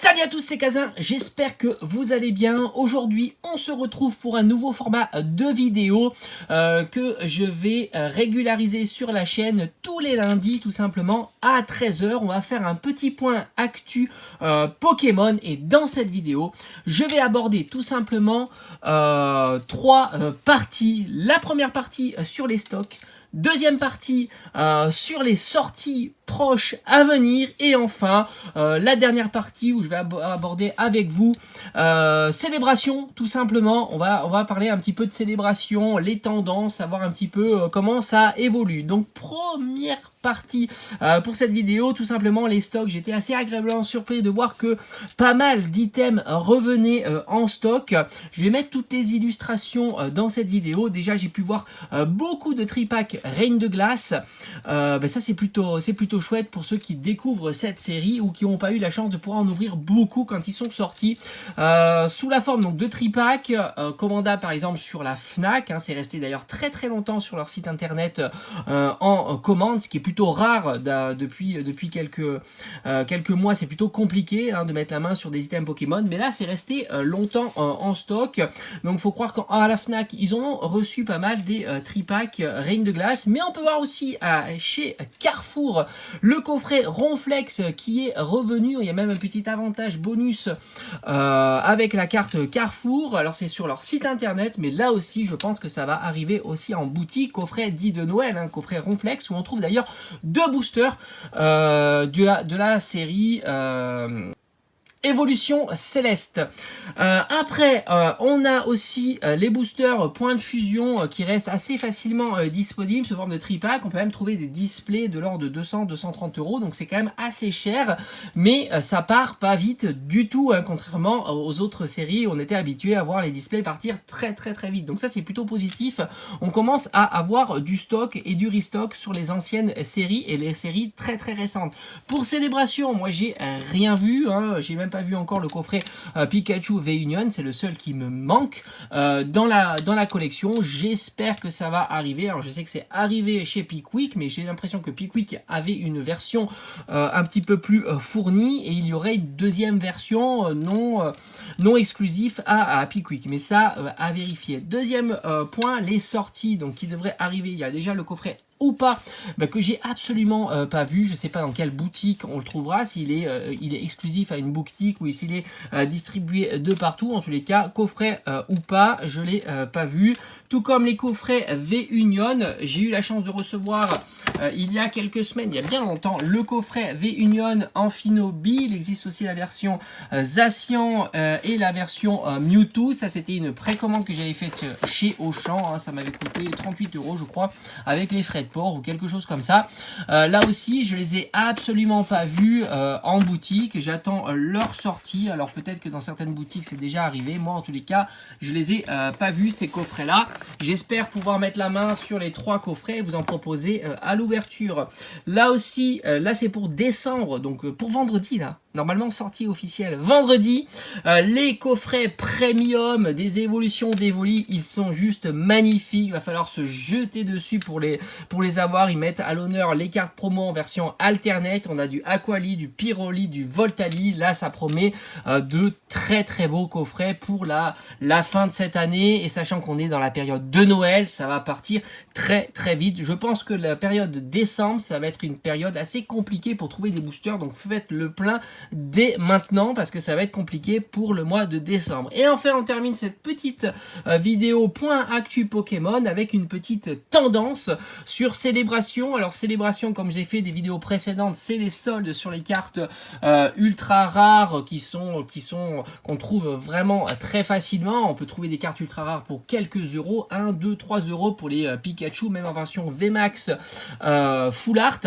Salut à tous, c'est Kazin, j'espère que vous allez bien. Aujourd'hui, on se retrouve pour un nouveau format de vidéo que je vais régulariser sur la chaîne tous les lundis, tout simplement à 13 h. On va faire un petit point actu Pokémon et dans cette vidéo, je vais aborder tout simplement trois parties. La première partie sur les stocks. Deuxième partie sur les sorties proches à venir. Et enfin, la dernière partie où je vais aborder avec vous célébration, tout simplement. On va parler un petit peu de célébration, les tendances, savoir un petit peu comment ça évolue. Donc, première partie pour cette vidéo, tout simplement les stocks. J'étais assez agréablement surpris de voir que pas mal d'items revenaient en stock. Je vais mettre toutes les illustrations dans cette vidéo. Déjà, j'ai pu voir beaucoup de tripacks Reine de Glace. Ça, c'est plutôt chouette pour ceux qui découvrent cette série ou qui n'ont pas eu la chance de pouvoir en ouvrir beaucoup quand ils sont sortis. Sous la forme donc de tripacks, commandables par exemple sur la Fnac. C'est resté d'ailleurs très longtemps sur leur site internet en commande, ce qui est plutôt rare depuis quelques mois. C'est plutôt compliqué de mettre la main sur des items Pokémon, mais là c'est resté longtemps en stock. Donc faut croire qu'à la Fnac ils en ont reçu pas mal des tripacks Reine de Glace, mais on peut voir aussi chez Carrefour le coffret Ronflex qui est revenu. Il y a même un petit avantage bonus avec la carte Carrefour. Alors c'est sur leur site internet, mais là aussi je pense que ça va arriver aussi en boutique. Coffret dit de Noël, coffret Ronflex, où on trouve d'ailleurs deux boosters de la série Évolution Céleste. Après, on a aussi les boosters Point de Fusion qui restent assez facilement disponibles sous forme de tripack. On peut même trouver des displays de l'ordre de 200-230 €, donc c'est quand même assez cher, mais ça part pas vite du tout, contrairement aux autres séries où on était habitué à voir les displays partir très vite. Donc ça c'est plutôt positif. On commence à avoir du stock et du restock sur les anciennes séries et les séries très récentes. Pour Célébration, moi j'ai rien vu, j'ai même pas vu encore le coffret Pikachu V-Union, c'est le seul qui me manque dans la collection. J'espère que ça va arriver. Alors je sais que c'est arrivé chez Pickwick, mais j'ai l'impression que Pickwick avait une version un petit peu plus fournie et il y aurait une deuxième version non exclusif à Pickwick, mais ça à vérifier. Deuxième point, les sorties donc qui devraient arriver. Il y a déjà le coffret ou pas, que j'ai absolument pas vu. Je sais pas dans quelle boutique on le trouvera, s'il est exclusif à une boutique ou s'il est distribué de partout. En tous les cas, coffret ou pas, je l'ai pas vu. Tout comme les coffrets V-Union, j'ai eu la chance de recevoir il y a quelques semaines, il y a bien longtemps, le coffret V-Union Amphinobi. Il existe aussi la version Zacian et la version Mewtwo. Ça c'était une précommande que j'avais faite chez Auchan, ça m'avait coûté 38 € je crois, avec les frais de port ou quelque chose comme ça. Là aussi je les ai absolument pas vus en boutique. J'attends leur sortie. Alors peut-être que dans certaines boutiques c'est déjà arrivé. Moi en tous les cas je les ai pas vus, ces coffrets là. J'espère pouvoir mettre la main sur les trois coffrets et vous en proposer à l'ouverture. Là aussi, là c'est pour décembre, donc pour vendredi là. Normalement sortie officielle vendredi. Les coffrets premium des évolutions d'Evoli, ils sont juste magnifiques. Il va falloir se jeter dessus pour les avoir. Ils mettent à l'honneur les cartes promo en version alternate. On a du Aquali, du Pyroli, du Voltali. Là ça promet de très beaux coffrets pour la fin de cette année. Et sachant qu'on est dans la période de Noël, ça va partir très vite. Je pense que la période de décembre, ça va être une période assez compliquée pour trouver des boosters. Donc faites le plein dès maintenant parce que ça va être compliqué pour le mois de décembre. Et enfin on termine cette petite vidéo point actu Pokémon avec une petite tendance sur Célébration. Alors Célébration, comme j'ai fait des vidéos précédentes, c'est les soldes sur les cartes ultra rares qu'on trouve vraiment très facilement. On peut trouver des cartes ultra rares pour quelques euros, 1, 2, 3 € pour les Pikachu, même en version VMAX Full Art.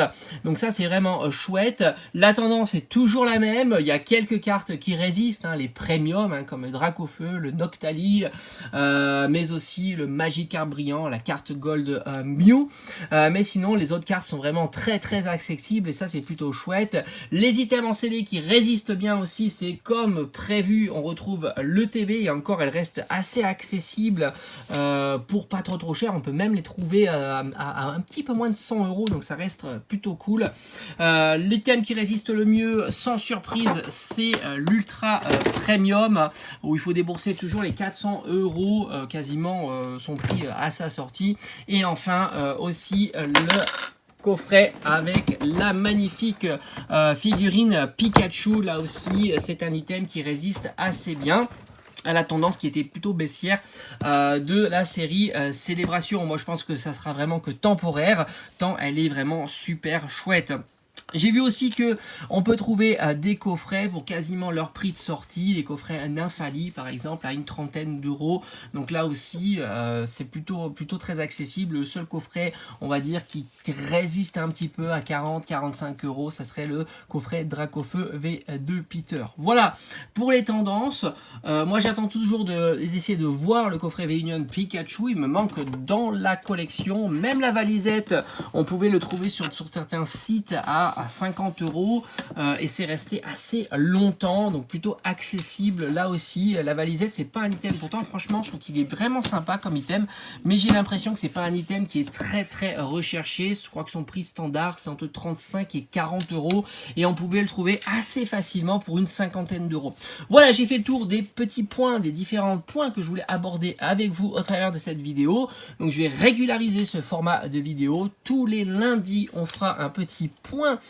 Donc ça c'est vraiment chouette. La tendance est toujours la même. Il y a quelques cartes qui résistent, les premium comme Dracofeu, le Noctali, mais aussi le Magikarp brillant, la carte Gold Mew. mais sinon les autres cartes sont vraiment très accessibles et ça c'est plutôt chouette. Les items en CD qui résistent bien aussi, c'est comme prévu, on retrouve le TB et encore elle reste assez accessible pour pas trop cher. On peut même les trouver à un petit peu moins de 100 €, donc ça reste plutôt cool. L'item qui résiste le mieux, sans surprise, c'est l'Ultra Premium, où il faut débourser toujours les 400 € quasiment son prix à sa sortie. Et enfin aussi le coffret avec la magnifique figurine Pikachu. Là aussi c'est un item qui résiste assez bien à la tendance qui était plutôt baissière de la série Célébration. Moi je pense que ça sera vraiment que temporaire, tant elle est vraiment super chouette. J'ai vu aussi que on peut trouver des coffrets pour quasiment leur prix de sortie, les coffrets Nymphalie par exemple à une trentaine d'euros. Donc là aussi c'est plutôt très accessible. Le seul coffret on va dire qui résiste un petit peu à 40-45 €, ça serait le coffret Dracofeu V2 Peter. Voilà pour les tendances. Moi j'attends toujours d'essayer de voir le coffret V-Union Pikachu. Il me manque dans la collection. Même la valisette on pouvait le trouver sur certains sites à 50 € et c'est resté assez longtemps, donc plutôt accessible. Là aussi la valisette c'est pas un item, pourtant franchement je trouve qu'il est vraiment sympa comme item, mais j'ai l'impression que c'est pas un item qui est très recherché. Je crois que son prix standard c'est entre 35 et 40 € et on pouvait le trouver assez facilement pour une cinquantaine d'euros. Voilà, j'ai fait le tour des petits points, des différents points que je voulais aborder avec vous au travers de cette vidéo. Donc je vais régulariser ce format de vidéo. Tous les lundis on fera un petit point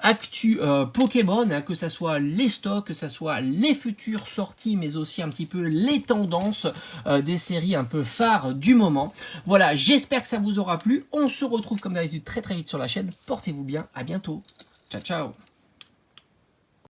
actu Pokémon, hein, que ça soit les stocks, que ça soit les futures sorties, mais aussi un petit peu les tendances des séries un peu phares du moment. Voilà, j'espère que ça vous aura plu. On se retrouve comme d'habitude très vite sur la chaîne. Portez-vous bien, à bientôt. Ciao ciao.